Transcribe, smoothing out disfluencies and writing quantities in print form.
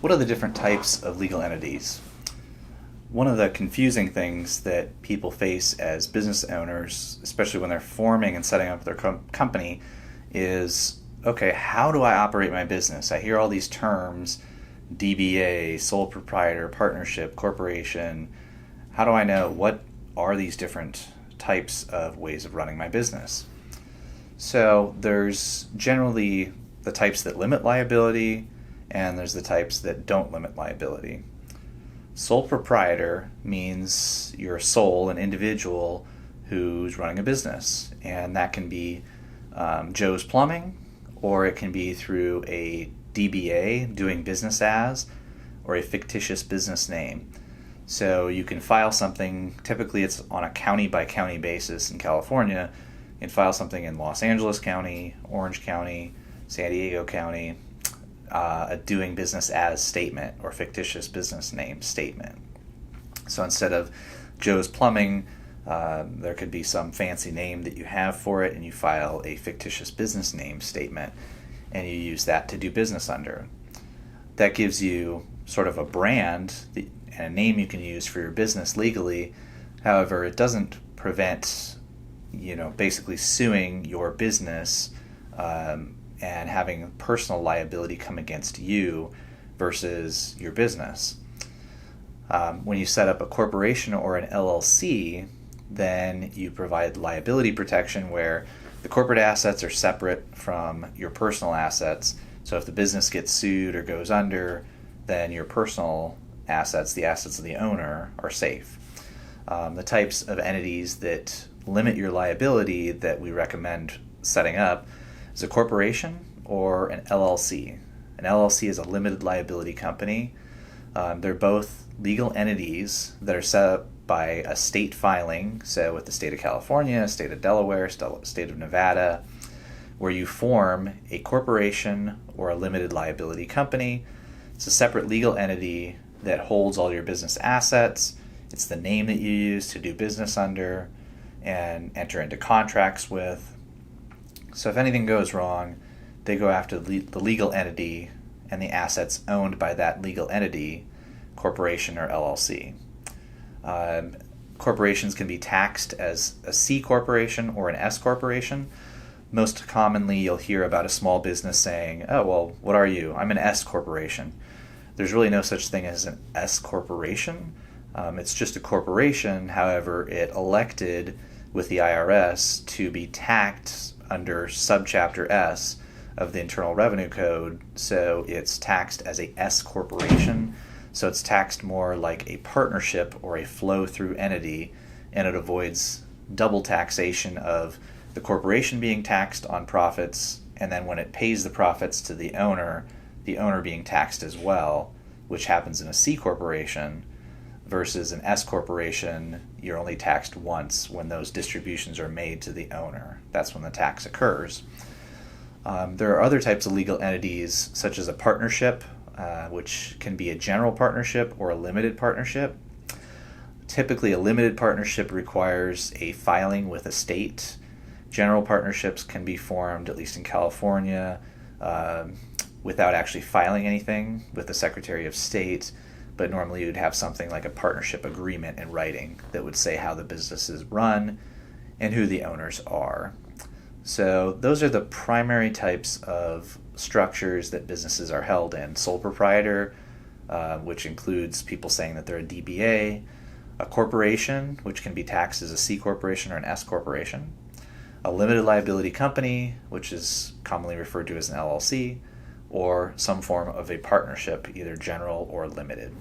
What are the different types of legal entities? One of the confusing things that people face as business owners, especially when they're forming and setting up their company, is, okay, how do I operate my business? I hear all these terms, DBA, sole proprietor, partnership, corporation. How do I know what are these different types of ways of running my business? So there's generally the types that limit liability, and there's the types that don't limit liability. Sole proprietor means you're a sole, an individual who's running a business, and that can be Joe's Plumbing, or it can be through a DBA, doing business as, or a fictitious business name. So you can file something, typically it's on a county by county basis in California. You can file something in Los Angeles County, Orange County, San Diego County, a doing business as statement or fictitious business name statement. So instead of Joe's Plumbing, there could be some fancy name that you have for it, and you file a fictitious business name statement, and you use that to do business under. That gives you sort of a brand and a name you can use for your business legally. However, it doesn't prevent, basically suing your business and having personal liability come against you versus your business. When you set up a corporation or an LLC, then you provide liability protection where the corporate assets are separate from your personal assets. So if the business gets sued or goes under, then your personal assets, the assets of the owner, are safe. The types of entities that limit your liability that we recommend setting up is a corporation or an LLC. An LLC is a limited liability company. They're both legal entities that are set up by a state filing, so with the state of California, state of Delaware, state of Nevada, where you form a corporation or a limited liability company. It's a separate legal entity that holds all your business assets. It's the name that you use to do business under and enter into contracts with. So if anything goes wrong, they go after the legal entity and the assets owned by that legal entity, corporation or LLC. Corporations can be taxed as a C corporation or an S corporation. Most commonly, you'll hear about a small business saying, oh, well, what are you? I'm an S corporation. There's really no such thing as an S corporation. It's just a corporation. However, it elected with the IRS to be taxed under subchapter S of the Internal Revenue Code, so it's taxed as a S corporation. So it's taxed more like a partnership or a flow-through entity, and it avoids double taxation of the corporation being taxed on profits, and then when it pays the profits to the owner being taxed as well, which happens in a C corporation, versus an S corporation, you're only taxed once when those distributions are made to the owner. That's when the tax occurs. There are other types of legal entities, such as a partnership, which can be a general partnership or a limited partnership. Typically, a limited partnership requires a filing with a state. General partnerships can be formed, at least in California, without actually filing anything with the Secretary of State. But normally you'd have something like a partnership agreement in writing that would say how the business is run and who the owners are. So those are the primary types of structures that businesses are held in. Sole proprietor, which includes people saying that they're a DBA, a corporation, which can be taxed as a C corporation or an S corporation, a limited liability company, which is commonly referred to as an LLC, or some form of a partnership, either general or limited.